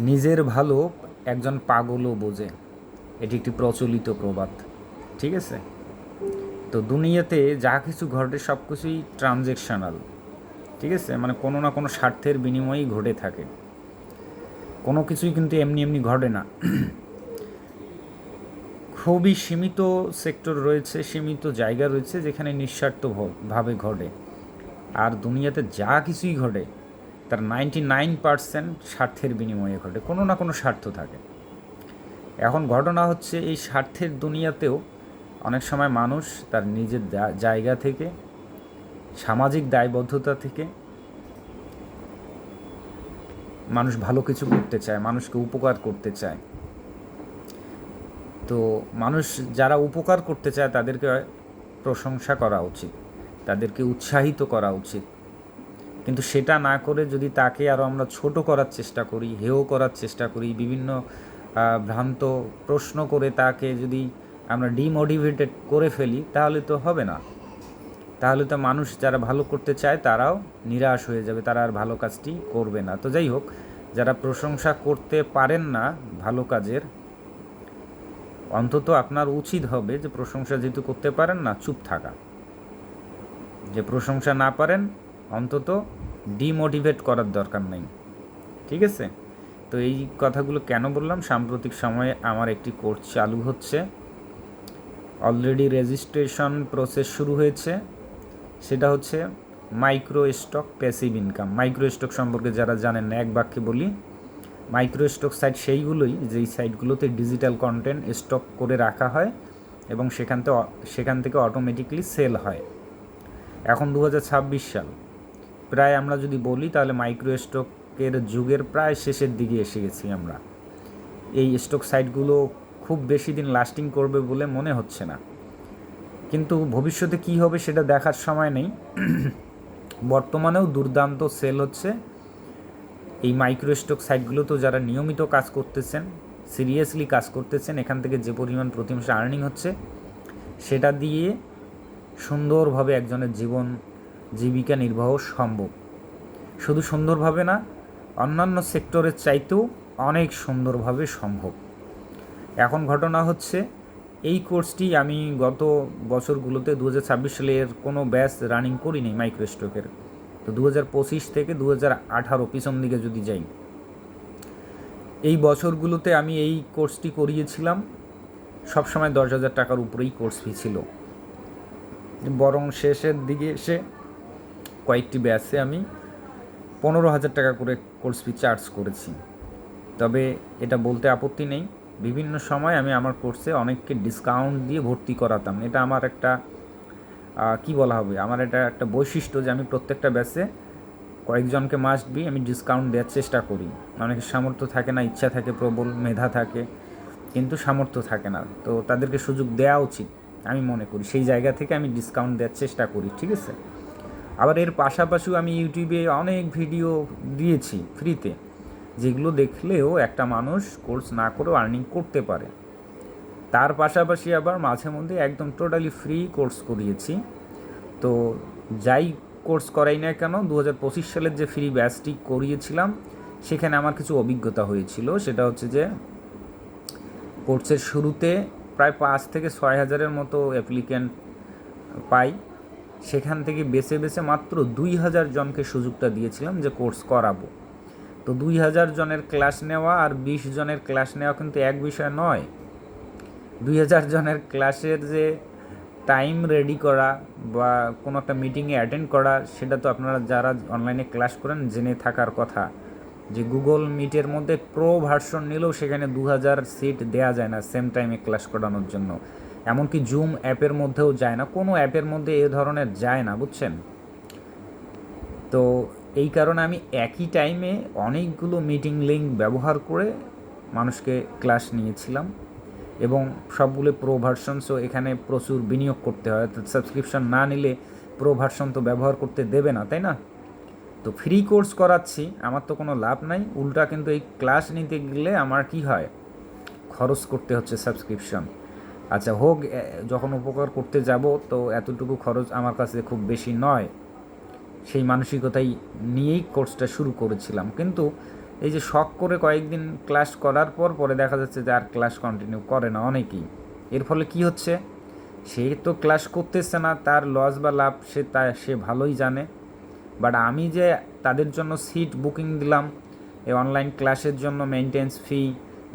নিজের ভালো একজন পাগলও বোঝে, এটি একটি প্রচলিত প্রবাদ। ঠিক আছে? তো দুনিয়াতে যা কিছু ঘটে সব কিছুই ট্রানজেকশনাল। ঠিক আছে, মানে কোনো না কোনো স্বার্থের বিনিময়েই ঘটে থাকে, কোনো কিছুই কিন্তু এমনি এমনি ঘটে না। খুবই সীমিত সেক্টর রয়েছে, সীমিত জায়গা রয়েছে যেখানে নিঃস্বার্থভাবে ঘটে। আর দুনিয়াতে যা কিছুই ঘটে তার 99% স্বার্থের বিনিময়ে ঘটে, কোনো না কোনো স্বার্থ থাকে। এখন ঘটনা হচ্ছে এই স্বার্থের দুনিয়াতেও অনেক সময় মানুষ তার নিজের জায়গা থেকে, সামাজিক দায়বদ্ধতা থেকে মানুষ ভালো কিছু করতে চায়, মানুষকে উপকার করতে চায়। তো মানুষ যারা উপকার করতে চায় তাদেরকে প্রশংসা করা উচিত, তাদেরকে উৎসাহিত করা উচিত। কিন্তু সেটা না করে যদি তাকে আরও আমরা ছোট করার চেষ্টা করি, হেয় করার চেষ্টা করি, বিভিন্ন ভ্রান্ত প্রশ্ন করে তাকে যদি আমরা ডিমোটিভেটেড করে ফেলি, তাহলে তো হবে না। তাহলে তো মানুষ যারা ভালো করতে চায় তারাও নিরাশ হয়ে যাবে, তারা আর ভালো কাজটি করবে না। তো যাই হোক, যারা প্রশংসা করতে পারেন না ভালো কাজের, অন্তত আপনার উচিত হবে যে প্রশংসা যেহেতু করতে পারেন না, চুপ থাকা। যে প্রশংসা না পারেন অন্তত ডিমোটিভেট করার দরকার নেই। ঠিক আছে? তো এই কথাগুলো কেন বললাম, সাম্প্রতিক সময়ে আমার একটি কোর্স চালু হচ্ছে, অলরেডি রেজিস্ট্রেশন প্রসেস শুরু হয়েছে। সেটা হচ্ছে micro stock passive income. Micro stock সম্পর্কে যারা জানেন না, এক বাক্যে বলি, মাইক্রো স্টক সাইট সেইগুলোই যেই সাইটগুলোতে ডিজিটাল কন্টেন্ট স্টক করে রাখা হয় এবং সেখান থেকে অটোমেটিকলি সেল হয়। এখন 2026 সাল, প্রায় আমরা যদি বলি তাহলে মাইক্রো স্টকের যুগের প্রায় শেষের দিকে এসে গেছি আমরা। এই স্টক সাইটগুলো খুব বেশি দিন লাস্টিং করবে বলে মনে হচ্ছে না, কিন্তু ভবিষ্যতে কী হবে সেটা দেখার সময় নেই। বর্তমানেও দুর্দান্ত সেল হচ্ছে এই মাইক্রো স্টক সাইটগুলোতেও। যারা নিয়মিত কাজ করতেছেন, সিরিয়াসলি কাজ করতেছেন, এখান থেকে যে পরিমাণ প্রতি মাসে আর্নিং হচ্ছে সেটা দিয়ে সুন্দরভাবে একজনের জীবিকা নির্বাহ সম্ভব। শুধু সুন্দরভাবে না, অন্যান্য সেক্টরের চাইতেও অনেক সুন্দরভাবে সম্ভব। এখন ঘটনা হচ্ছে এই কোর্সটি আমি গত বছরগুলোতে 2026 সালে এর কোনো ব্যাচ রানিং করিনি মাইক্রো স্টকের। তো 2025 থেকে 2018 পিছন দিকে যদি যাই, এই বছরগুলোতে আমি এই কোর্সটি করিয়েছিলাম। সবসময় 10,000 টাকার উপরেই কোর্স ফি ছিল, বরং শেষের দিকে এসে কয়েকটি ব্যাচে আমি 15,000 টাকা করে কোর্স ফি চার্জ করেছি। তবে এটা বলতে আপত্তি নেই, বিভিন্ন সময় আমি আমার কোর্সে অনেককে ডিসকাউন্ট দিয়ে ভর্তি করাতাম। এটা আমার একটা কি বলা হবে, আমার এটা একটা বৈশিষ্ট্য যে আমি প্রত্যেকটা ব্যাচে কয়েকজনকে মাস্ট বি আমি ডিসকাউন্ট দেওয়ার চেষ্টা করি। অনেকের সামর্থ্য থাকে না, ইচ্ছা থাকে প্রবল, মেধা থাকে, কিন্তু সামর্থ্য থাকে না। তো তাদেরকে সুযোগ দেওয়া উচিত আমি মনে করি, সেই জায়গা থেকে আমি ডিসকাউন্ট দেওয়ার চেষ্টা করি। ঠিক আছে? আবার এর পাশাপাশিও আমি ইউটিউবে অনেক ভিডিও দিয়েছি ফ্রিতে, যেগুলো দেখলেও একটা মানুষ কোর্স না করেও আর্নিং করতে পারে। তার পাশাপাশি আবার মাঝে মধ্যে একদম টোটালি ফ্রি কোর্স করিয়েছি। তো যাই কোর্স করাই না কেন, 2025 সালের যে ফ্রি ব্যাচটি করিয়েছিলাম সেখানে আমার কিছু অভিজ্ঞতা হয়েছিল। সেটা হচ্ছে যে কোর্সের শুরুতে প্রায় 5 থেকে 6 হাজারের মতো অ্যাপ্লিক্যান্ট পাই। সেখান থেকে বেছে বেছে মাত্র 2,000 জনকে সুযোগটা দিয়েছিলাম যে কোর্স করাবো। তো 2,000 জনের ক্লাস নেওয়া আর 20 জনের ক্লাস নেওয়া কিন্তু এক বিষয় নয়। 2,000 জনের ক্লাসের যে টাইম রেডি করা বা কোনো একটা মিটিংয়ে অ্যাটেন্ড করা, সেটা তো আপনারা যারা অনলাইনে ক্লাস করেন জেনে থাকার কথা যে গুগল মিটের মধ্যে প্রো ভার্সন নিলেও সেখানে 2,000 সিট দেওয়া যায় না সেম টাইমে ক্লাস করানোর জন্য। এমনকি জুম অ্যাপের মধ্যেও যায় না, কোনো অ্যাপের মধ্যে এ ধরনের যায় না, বুঝছেন? তো এই কারণে আমি একই টাইমে অনেকগুলো মিটিং লিঙ্ক ব্যবহার করে মানুষকে ক্লাস নিয়েছিলাম এবং সবগুলো প্রো ভার্সন। সো এখানে প্রচুর বিনিয়োগ করতে হয়, তো সাবস্ক্রিপশন না নিলে প্রো ভার্সন তো ব্যবহার করতে দেবে না, তাই না? তো ফ্রি কোর্স করাচ্ছি, আমার তো কোনো লাভ নাই, উল্টা কিন্তু এই ক্লাস নিতে গেলে আমার কি হয়, খরচ করতে হচ্ছে সাবস্ক্রিপশন। আচ্ছা হোক, যখন উপকার করতে যাব তো এতটুকু খরচ আমার কাছে খুব বেশি নয়, সেই মানসিকতাই নিয়েই কোর্সটা শুরু করেছিলাম। কিন্তু এই যে শখ করে কয়েকদিন ক্লাস করার পরে দেখা যাচ্ছে যে আর ক্লাস কন্টিনিউ করে না অনেকেই। এর ফলে কি হচ্ছে, সে তো ক্লাস করতেছে না, তার লস বা লাভ সে ভালোই জানে। বাট আমি যে তাদের জন্য সিট বুকিং দিলাম, এই অনলাইন ক্লাসের জন্য মেনটেন্স ফি,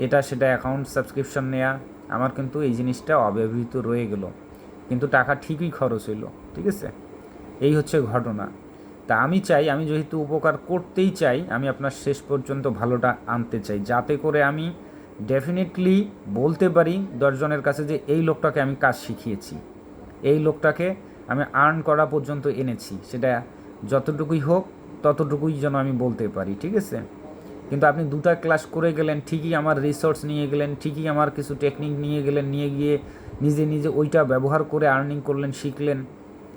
এটা সেটা অ্যাকাউন্ট সাবস্ক্রিপশন নেওয়া, আমার কিন্তু এই জিনিসটা অব্যবহৃত রয়ে গেল, কিন্তু টাকা ঠিকই খরচ হইলো। ঠিক আছে, এই হচ্ছে ঘটনা। তা আমি চাই, আমি যেহেতু উপকার করতেই চাই, আমি আপনার শেষ পর্যন্ত ভালোটা আনতে চাই, যাতে করে আমি ডেফিনেটলি বলতে পারি 10 জনের কাছে যে এই লোকটাকে আমি কাজ শিখিয়েছি, এই লোকটাকে আমি আর্ন করা পর্যন্ত এনেছি, সেটা যতটুকুই হোক ততটুকুই যেন আমি বলতে পারি। ঠিক আছে, কিন্তু আপনি 2টা ক্লাস করে গেলেন, ঠিকই আমার রিসোর্স নিয়ে গেলেন, ঠিকই আমার কিছু টেকনিক নিয়ে গেলেন, নিয়ে গিয়ে নিজে ওইটা ব্যবহার করে আর্নিং করলেন, শিখলেন,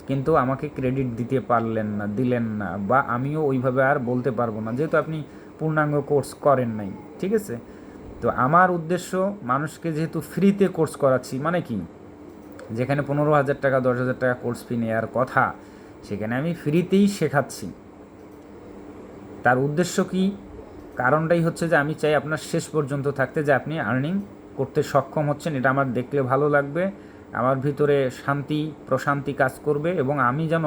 কিন্তু আমাকে ক্রেডিট দিতে পারলেন না, দিলেন না, বা আমিও ওইভাবে আর বলতে পারবো না, যেহেতু আপনি পূর্ণাঙ্গ কোর্স করেন নাই। ঠিক আছে, তো আমার উদ্দেশ্য মানুষকে যেহেতু ফ্রিতে কোর্স করাচ্ছি, মানে কি, যেখানে 15,000 টাকা 10,000 টাকা কোর্স ফি নেওয়ার কথা, সেখানে আমি ফ্রিতেই শেখাচ্ছি। তার উদ্দেশ্য কি, কারণটাই হচ্ছে যে আমি চাই আপনার শেষ পর্যন্ত থাকতে, যে আপনি আর্নিং করতে সক্ষম হচ্ছেন, এটা আমার দেখলে ভালো লাগবে, আমার ভিতরে শান্তি প্রশান্তি কাজ করবে, এবং আমি যেন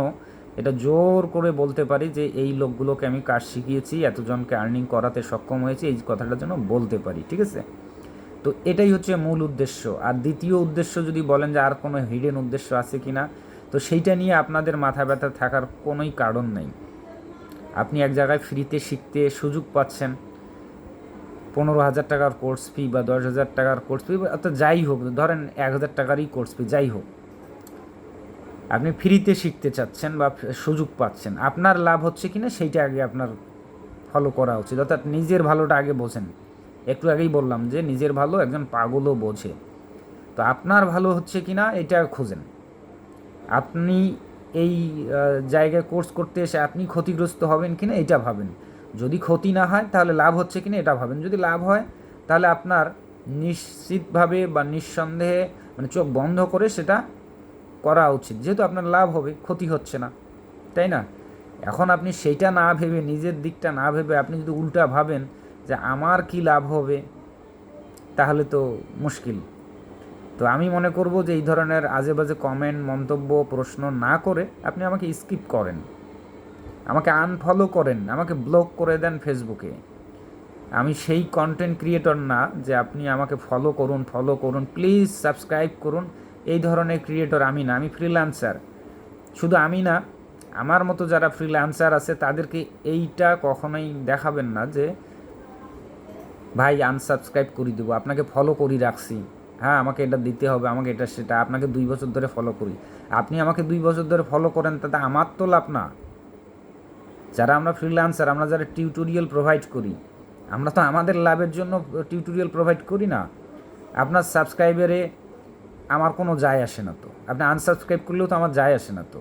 এটা জোর করে বলতে পারি যে এই লোকগুলোকে আমি কাজ শিখিয়েছি, এতজনকে আর্নিং করাতে সক্ষম হয়েছে, এই কথাটা যেন বলতে পারি। ঠিক আছে, তো এটাই হচ্ছে মূল উদ্দেশ্য। আর দ্বিতীয় উদ্দেশ্য যদি বলেন যে আর কোনো হিডেন উদ্দেশ্য আছে কি না, তো সেইটা নিয়ে আপনাদের মাথা ব্যথা থাকার কোনোই কারণ নেই। আপনি এক জায়গায় ফ্রিতে শিখতে সুযোগ পাচ্ছেন, 15,000 টাকার কোর্স ফি বা 10,000 টাকার কোর্স ফি, অর্থাৎ যাই হোক, ধরেন 1,000 টাকারই কোর্স ফি, যাই হোক, আপনি ফ্রিতে শিখতে চাচ্ছেন বা সুযোগ পাচ্ছেন, আপনার লাভ হচ্ছে কি না সেইটা আগে আপনার ফলো করা উচিত। অর্থাৎ নিজের ভালোটা আগে বোঝেন। একটু আগেই বললাম যে নিজের ভালো একজন পাগলও বোঝে, তো আপনার ভালো হচ্ছে কি না এটা খোঁজেন। আপনি এই জায়গায় কোর্স করতে এসে আপনি ক্ষতিগ্রস্ত হবেন কি না এটা ভাবেন, যদি ক্ষতি না হয় তাহলে লাভ হচ্ছে কি না এটা ভাবেন, যদি লাভ হয় তাহলে আপনার নিশ্চিতভাবে বা নিঃসন্দেহে, মানে চোখ বন্ধ করে সেটা করা উচিত, যেহেতু আপনার লাভ হবে, ক্ষতি হচ্ছে না, তাই না? এখন আপনি সেইটা না ভেবে, নিজের দিকটা না ভেবে আপনি যদি উল্টা ভাবেন যে আমার কি লাভ হবে, তাহলে তো মুশকিল। তো আমি মনে করব যে এই ধরনের আজেবাজে কমেন্ট, মন্তব্য, প্রশ্ন না করে আপনি আমাকে স্কিপ করেন, আমাকে আনফলো করেন, আমাকে ব্লক করে দেন ফেসবুকে। আমি সেই কন্টেন্ট ক্রিয়েটর না যে আপনি আমাকে ফলো করুন প্লিজ সাবস্ক্রাইব করুন, এই ধরনের ক্রিয়েটর আমি না। আমি ফ্রিল্যান্সার, শুধু আমি না, আমার মতো যারা ফ্রিল্যান্সার আছে তাদেরকে এইটা কখনোই দেখাবেন না যে ভাই আনসাবস্ক্রাইব করে দেবো, আপনাকে ফলো করি রাখছি, হ্যাঁ আমাকে এটা দিতে হবে, আমাকে এটা সেটা, আপনাকে 2 বছর ধরে ফলো করি। আপনি আমাকে 2 বছর ধরে ফলো করেন, তাতে আমার তো লাভ না। যারা আমরা ফ্রিল্যান্সার, আমরা যারা টিউটোরিয়াল প্রোভাইড করি, আমরা তো আমাদের লাভের জন্য টিউটোরিয়াল প্রোভাইড করি না। আপনার সাবস্ক্রাইবারে আমার কোনো যায় আসে না, তো আপনি আনসাবস্ক্রাইব করলেও তো আমার যায় আসে না। তো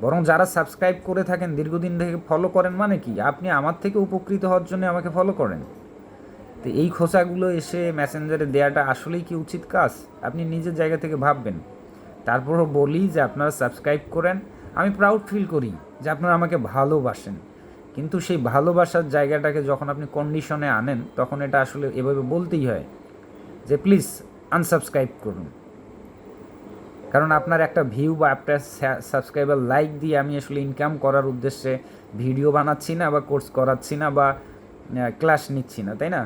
বরং যারা সাবস্ক্রাইব করে থাকেন, দীর্ঘদিন থেকে ফলো করেন, মানে কি আপনি আমার থেকে উপকৃত হওয়ার জন্য আমাকে ফলো করেন। তো এই খোঁচাগুলো এসে মেসেঞ্জারে দেওয়াটা আসলেই কি উচিত কাজ? আপনি নিজের জায়গা থেকে ভাববেন। তারপরও বলি যে আপনারা সাবস্ক্রাইব করেন, আমি প্রাউড ফিল করি যে আপনারা আমাকে ভালোবাসেন, কিন্তু সেই ভালোবাসার জায়গাটাকে যখন আপনি কন্ডিশনে আনেন, তখন এটা আসলে এভাবে বলতেই হয় যে প্লিজ আনসাবস্ক্রাইব করুন। কারণ আপনার একটা ভিউ বা একটা সাবস্ক্রাইবার লাইক দিয়ে আমি আসলে ইনকাম করার উদ্দেশ্যে ভিডিও বানাচ্ছি না, বা কোর্স করাচ্ছি না, বা ক্লাস নিচ্ছি না, তাই না?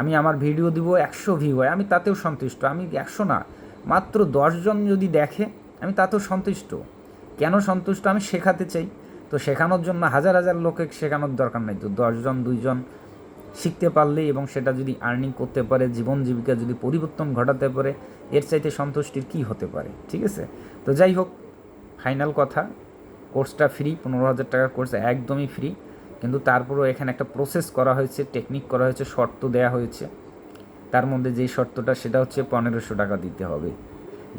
আমি আমার ভিডিও দিব, 100 ভিউ হয়, আমি তাতেও সন্তুষ্ট। আমি 100 না, মাত্র 10 জন যদি দেখে আমি তাতেও সন্তুষ্ট। কেন সন্তুষ্ট? আমি শেখাতে চাই, তো শেখানোর জন্য হাজার হাজার লোকে শেখানোর দরকার নেই, তো 10 জন 2 জন শিখতে পারলে এবং সেটা যদি আর্নিং করতে পারে, জীবন জীবিকা যদি পরিবর্তন ঘটাতে পারে, এর চাইতে সন্তুষ্টির কী হতে পারে? ঠিক আছে, তো যাই হোক, ফাইনাল কথা, কোর্সটা ফ্রি, 15,000 টাকার কোর্স একদমই ফ্রি, কিন্তু তারপরেও এখানে একটা প্রসেস করা হয়েছে, টেকনিক করা হয়েছে, শর্ত দেওয়া হয়েছে। তার মধ্যে যেই শর্তটা, সেটা হচ্ছে 1,500 টাকা দিতে হবে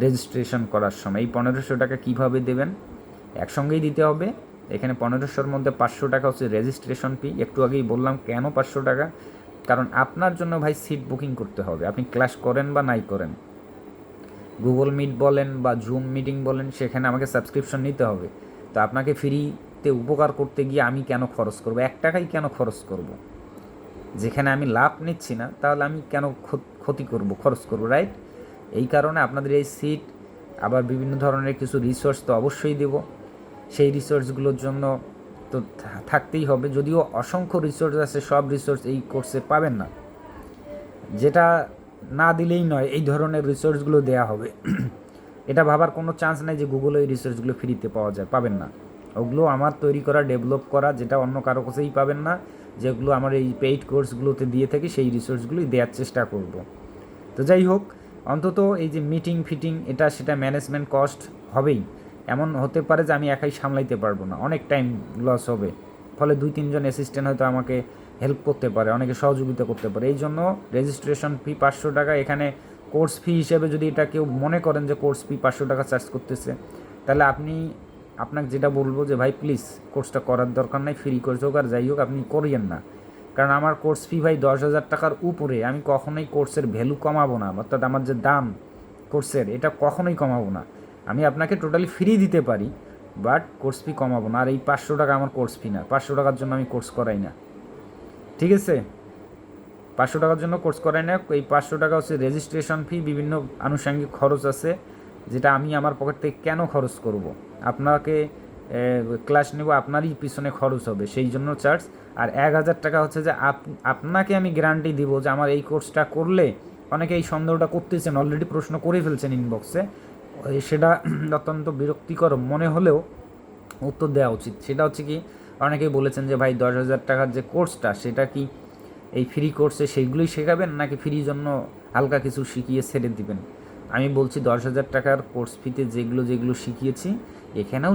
রেজিস্ট্রেশন করার সময়। এই 1,500 টাকা কীভাবে দেবেন? একসঙ্গেই দিতে হবে। এখানে 1,500-র মধ্যে 500 টাকা হচ্ছে রেজিস্ট্রেশন ফি। একটু আগেই বললাম কেন 500 টাকা, কারণ আপনার জন্য ভাই সিট বুকিং করতে হবে, আপনি ক্লাস করেন বা নাই করেন, গুগল মিট বলেন বা জুম মিটিং বলেন, সেখানে আমাকে সাবস্ক্রিপশন নিতে হবে। তো আপনাকে ফ্রিতে উপকার করতে গিয়ে আমি কেন খরচ করব? 1 টাকাই কেন খরচ করব? যেখানে আমি লাভ নিচ্ছি না, তাহলে আমি কেন ক্ষতি করব, খরচ করব, রাইট? এই কারণে আপনাদের এই সিট আবার বিভিন্ন ধরনের কিছু রিসোর্স তো অবশ্যই দেব। সেই রিসোর্সগুলোর জন্য তো থাকতেই হবে, যদিও অসংখ্য রিসোর্স আছে, সব রিসোর্স এই কোর্সে পাবেন না। যেটা না দিলেই নয়, এই ধরনের রিসোর্সগুলো দেয়া হবে এটা ভাবার কোনো চান্স নেই যে গুগলে এই রিসোর্সগুলো ফ্রিতে পাওয়া যায়, পাবেন না। ওগুলো আমার তৈরি করা, ডেভেলপ করা, যেটা অন্য কারো কাছেই পাবেন না, যেগুলো আমার এই পেইড কোর্সগুলোতে দিয়ে থাকি, সেই রিসোর্সগুলোই দেওয়ার চেষ্টা করব। তো যাই হোক, অন্তত এই যে মিটিং ফিটিং এটা সেটা ম্যানেজমেন্ট কস্ট হবেই। এমন হতে পারে যে আমি একাই সামলাইতে পারবো না, অনেক টাইম লস হবে, ফলে 2-3 জন অ্যাসিস্ট্যান্ট হয়তো আমাকে হেল্প করতে পারে, অনেকে সহযোগিতা করতে পারে। এই জন্য রেজিস্ট্রেশন ফি 500 টাকা। এখানে কোর্স ফি হিসেবে যদি এটা কেউ মনে করেন যে কোর্স ফি 500 টাকা চার্জ করতেছে, তাহলে আপনাকে যেটা বলবো যে ভাই প্লিজ কোর্সটা করার দরকার নাই, ফ্রি কোর্স হোক আর যাই হোক আপনি করিয়েন না। কারণ আমার কোর্স ফি ভাই 10,000 টাকার উপরে, আমি কখনোই কোর্সের ভ্যালু কমাবো না, অর্থাৎ আমার যে দাম কোর্সের এটা কখনোই কমাবো না। আমি আপনাকে টোটালি ফ্রি দিতে পারি, বাট কোর্স ফি কমাবো না। আর এই 500 টাকা আমার কোর্স ফি না, 500 টাকার জন্য আমি কোর্স করাই না, ঠিক আছে? 500 টাকার জন্য কোর্স করাই না। এই 500 টাকা হচ্ছে রেজিস্ট্রেশন ফি, বিভিন্ন আনুষঙ্গিক খরচ আছে, যেটা আমি আমার পকেট থেকে কেন খরচ করব? আপনাকে ক্লাস নেব, আপনারই পিছনে খরচ হবে, সেই জন্য চার্জ। আর 1,000 টাকা হচ্ছে যে আপনাকে আমি গ্যারান্টি দিব যে আমার এই কোর্সটা করলে, অনেকে এই সন্দেহটা করতেছেন, অলরেডি প্রশ্ন করে ফেলছেন ইনবক্সে, সেটা অত্যন্ত বিরক্তিকর মনে হলেও উত্তর দেওয়া উচিত। সেটা হচ্ছে কি, অনেকেই বলেছেন যে ভাই 10,000 টাকার যে কোর্সটা সেটা কি এই ফ্রি কোর্সে সেইগুলোই শেখাবেন, নাকি ফ্রির জন্য হালকা কিছু শিখিয়ে ছেড়ে দিবেন? আমি বলছি 10,000 টাকার কোর্স ফিতে যেগুলো শিখিয়েছি এখানেও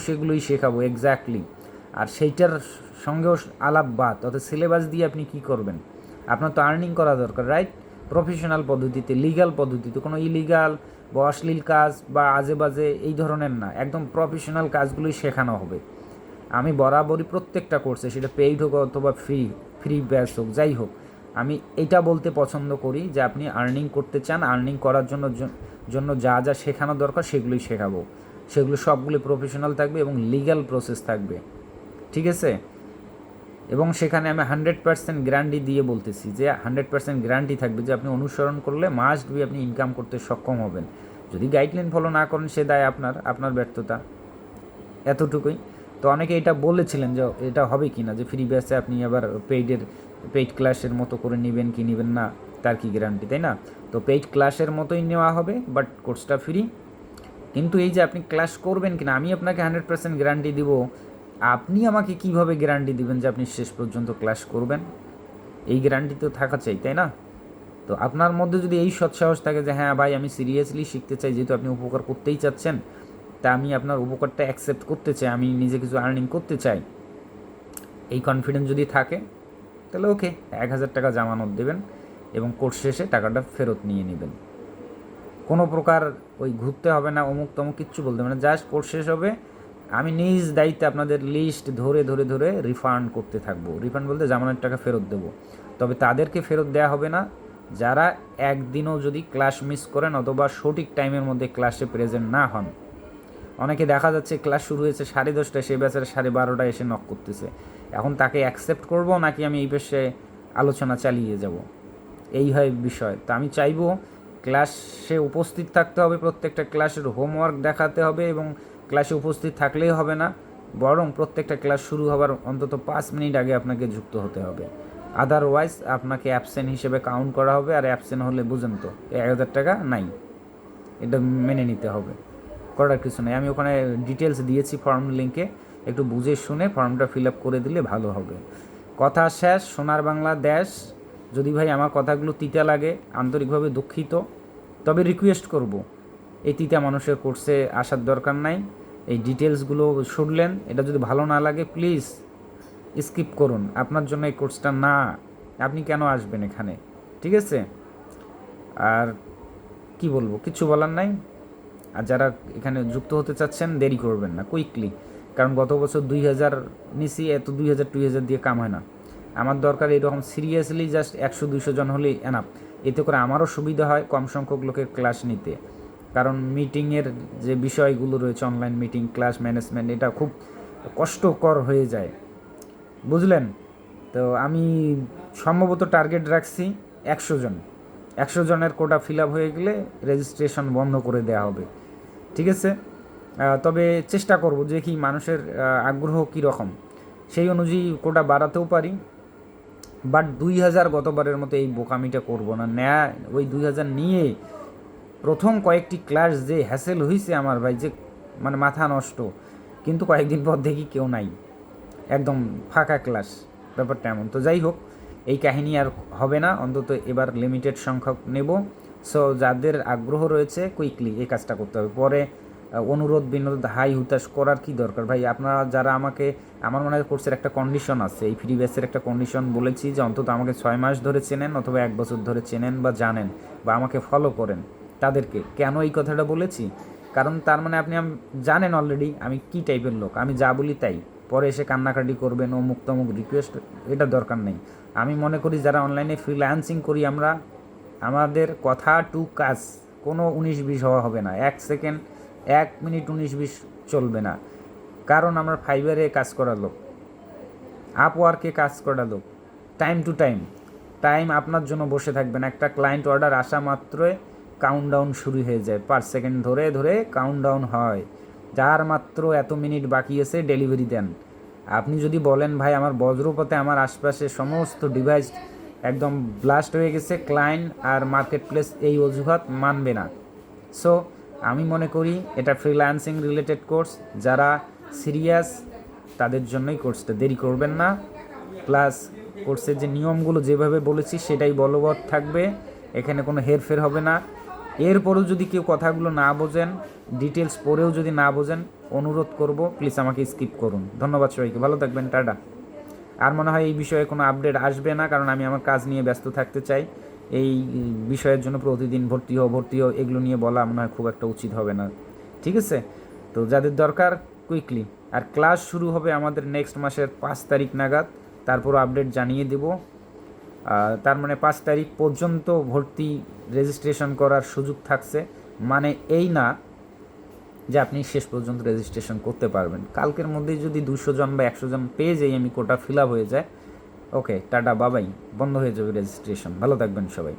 সেগুলোই শেখাবো এক্স্যাক্টলি। আর সেইটার সঙ্গেও আলাপ বাদ, অর্থাৎ সিলেবাস দিয়ে আপনি কি করবেন? আপনার তো আর্নিং করা দরকার, রাইট? প্রফেশনাল পদ্ধতিতে, লিগ্যাল পদ্ধতিতে, কোনো ইলিগাল বা অশ্লীল কাজ বা আজে বাজে এই ধরনের না, একদম প্রফেশনাল কাজগুলোই শেখানো হবে। আমি বরাবরই প্রত্যেকটা কোর্সে, সেটা পেইড হোক অথবা ফ্রি ব্যাচ হোক, যাই হোক, আমি এইটা বলতে পছন্দ করি যে আপনি আর্নিং করতে চান, আর্নিং করার জন্য যা যা শেখানো দরকার সেগুলোই শেখাবো। সেগুলো সবগুলো প্রফেশনাল থাকবে এবং লিগ্যাল প্রসেস থাকবে, ঠিক আছে? এবং সেখানে আমি 100% গ্যারান্টি দিয়ে বলতেছি যে 100% গ্যারান্টি থাকবে যে আপনি অনুসরণ করলে মাস্ট বি আপনি ইনকাম করতে সক্ষম হবেন। যদি গাইডলাইন ফলো না করেন সে দায় আপনার ব্যর্থতা, এতটুকুই। তো অনেকে এটা বলেছিলেন যে এটা হবে কি না, যে ফ্রি ব্যাচে আপনি আবার পেইড ক্লাসের মতো করে নেবেন কি নেবেন না, তার কি গ্যারান্টি, তাই না? তো পেইড ক্লাসের মতোই নেওয়া হবে, বাট কোর্সটা ফ্রি। কিন্তু এই যে আপনি ক্লাস করবেন কিনা, আমি আপনাকে 100% গ্যারান্টি দিব, আপনি আমাকে কিভাবে গ্যারান্টি দিবেন যে আপনি শেষ পর্যন্ত ক্লাস করবেন? এই গ্যারান্টি তো থাকা চাই, তাই না? তো আপনার মধ্যে যদি এই সৎসাহস থাকে যে হ্যাঁ ভাই আমি সিরিয়াসলি শিখতে চাই, যেহেতু আপনি উপকার করতেই চাচ্ছেন, তা আমি আপনার উপকারটা অ্যাকসেপ্ট করতে চাই, আমি নিজে কিছু আর্নিং করতে চাই, এই কনফিডেন্স যদি থাকে, তাহলে ওকে, 1,000 টাকা জামানত দেবেন এবং কোর্স শেষে টাকাটা ফেরত নিয়ে নেবেন। কোনো প্রকার ওই ঘুরতে হবে না, অমুক তমুক কিচ্ছু বলতে হবে না, জাস্ট কোর্স শেষ হবে, আমি নিজ দায়িত্বে আপনাদের লিস্ট ধরে রিফান্ড করতে থাকবো। রিফান্ড বলতে জামানের টাকা ফেরত দেবো। তবে তাদেরকে ফেরত দেওয়া হবে না যারা একদিনও যদি ক্লাস মিস করেন অথবা সঠিক টাইমের মধ্যে ক্লাসে প্রেজেন্ট না হন। অনেকে দেখা যাচ্ছে ক্লাস শুরু হয়েছে 10:30টায়, সে বেচারা 12:30টায় এসে নক করতেছে। এখন তাকে অ্যাকসেপ্ট করব নাকি আমি এই পেশে আলোচনা চালিয়ে যাব, এই হয় বিষয়। তো আমি চাইবো ক্লাসে উপস্থিত থাকতে হবে, প্রত্যেকটা ক্লাসের হোমওয়ার্ক দেখাতে হবে, এবং ক্লাসে উপস্থিত থাকলেই হবে না, বরং প্রত্যেকটা ক্লাস শুরু হবার অন্তত 5 মিনিট আগে আপনাকে যুক্ত হতে হবে। আদারওয়াইজ আপনাকে অ্যাবসেন্ট হিসেবে কাউন্ট করা হবে, আর অ্যাবসেন্ট হলে বুঝেন তো 1,000 টাকা নাই, এটা মেনে নিতে হবে, করার কিছু নেই। আমি ওখানে ডিটেলস দিয়েছি ফর্ম লিঙ্কে, একটু বুঝে শুনে ফর্মটা ফিল আপ করে দিলে ভালো হবে। কথা শেষ। সোনার বাংলা দেশ। যদি ভাই আমার কথাগুলো তিতা লাগে, আন্তরিকভাবে দুঃখিত, তবে রিকোয়েস্ট করব, এই তিতা মানুষের কোর্সে আসার দরকার নাই। এই ডিটেলসগুলো শুনলেন, এটা যদি ভালো না লাগে প্লিজ স্কিপ করুন, আপনার জন্য এই কোর্সটা না, আপনি কেন আসবেন এখানে, ঠিক আছে? আর কি বলবো, কিছু বলার নাই। আর যারা এখানে যুক্ত হতে চাচ্ছেন দেরি করবেন না, কুইকলি, কারণ গত বছর 2,000 নিছি, এত 2,000 দিয়ে কাম হয় না। আমার দরকার এরকম সিরিয়াসলি জাস্ট 100-200 জন হলেই এনাফ। এতে করে আমারও সুবিধা হয় কম সংখ্যক লোকের ক্লাস নিতে, কারণ মিটিংয়ের যে বিষয়গুলো রয়েছে, অনলাইন মিটিং, ক্লাস ম্যানেজমেন্ট, এটা খুব কষ্টকর হয়ে যায়, বুঝলেন? তো আমি সম্ভবত টার্গেট রাখছি 100 জন। 100 জনের কোটা ফিল আপ হয়ে গেলে রেজিস্ট্রেশন বন্ধ করে দেওয়া হবে, ঠিক আছে? তবে চেষ্টা করব যে কি মানুষের আগ্রহ কীরকম, সেই অনুযায়ী কোটা বাড়াতেও পারি। বাট 2000 গতবারের মতো এই বোকামিটা করব না। ওই 2000 নিয়ে প্রথম কয়েকটি ক্লাস যে হ্যাসেল হয়েছে আমার ভাই, যে মানে মাথা নষ্ট, কিন্তু কয়েকদিন পর দেখি কেউ নাই, একদম ফাঁকা ক্লাস, ব্যাপারটা এমন। তো যাই হোক, এই কাহিনী আর হবে না, অন্তত এবার লিমিটেড সংখ্যক নেব। সো যাদের আগ্রহ রয়েছে কুইকলি এই কাজটা করতে হবে। পরে অনুরোধ বিনোদ হাই হুতাশ করার কি দরকার ভাই? আপনারা যারা আমাকে, আমার মনে হয় কোর্সের একটা কন্ডিশন আছে, এই ফ্রি ব্যাচের একটা কন্ডিশন বলেছি যে অন্তত আমাকে 6 মাস ধরে চেনেন অথবা 1 বছর ধরে চেনেন বা জানেন বা আমাকে ফলো করেন তাদেরকে। কেন এই কথাটা বলেছি? কারণ তার মানে আপনি জানেন অলরেডি আমি কী টাইপের লোক, আমি যা বলি তাই। পরে এসে কান্নাকাটি করবেন ও মুক্তমুখ রিকোয়েস্ট, এটা দরকার নেই। আমি মনে করি যারা অনলাইনে ফ্রিল্যান্সিং করি আমরা, আমাদের কথা টু কাজ কোনো 19-20 হওয়া হবে না, 1 সেকেন্ড 1 মিনিট 19-20 চলবে না। কারণ আমরা ফাইবারে কাজ করা লোক, আপওয়ার্কে কাজ করা লোক, টাইম টু টাইম আপনার জন্য বসে থাকবেন। একটা ক্লায়েন্ট অর্ডার আসা মাত্রই কাউন্টডাউন শুরু হয়ে যায়, পার সেকেন্ড ধরে ধরে কাউন্টডাউন হয়, যার মাত্র এত মিনিট বাকি আছে ডেলিভারি দেন। আপনি যদি বলেন ভাই আমার বজ্রপাতে আমার আশপাশে সমস্ত ডিভাইস একদম ব্লাস্ট হয়ে গেছে, ক্লায়েন্ট আর মার্কেট প্লেস এই অজুহাত মানবে না। সো আমি মনে করি এটা ফ্রিল্যান্সিং রিলেটেড কোর্স, যারা সিরিয়াস তাদের জন্যই কোর্সটা, দেরি করবেন না। প্লাস কোর্সের যে নিয়মগুলো যেভাবে বলেছি সেটাই বলবৎ থাকবে, এখানে কোনো হেরফের হবে না। এরপরেও যদি কেউ কথাগুলো না বোঝেন, ডিটেলস পড়েও যদি না বোঝেন, অনুরোধ করব প্লিজ আমাকে স্কিপ করুন। ধন্যবাদ সবাইকে, ভালো থাকবেন, টাটা। আর মনে হয় এই বিষয়ে কোনো আপডেট আসবে না, কারণ আমি আমার কাজ নিয়ে ব্যস্ত থাকতে চাই। এই বিষয়ের জন্য প্রতিদিন ভর্তি হও এগুলো নিয়ে বলা মনে হয় খুব একটা উচিত হবে না, ঠিক আছে? তো যাদের দরকার কুইকলি, আর ক্লাস শুরু হবে আমাদের নেক্সট মাসের 5 তারিখ নাগাদ, তারপর আপডেট জানিয়ে দেব। তার মানে 5 তারিখ পর্যন্ত ভর্তি রেজিস্ট্রেশন করার সুযোগ থাকছে, মানে এই না যে আপনি শেষ পর্যন্ত রেজিস্ট্রেশন করতে পারবেন। কালকের মধ্যেই যদি 200 জন বা 100 জন পেয়ে যাই আমি, কোটা ফিল আপ হয়ে যায়, ওকে টাটা বাবাই, বন্ধ হয়ে যাবে রেজিস্ট্রেশন। ভালো থাকবেন সবাই।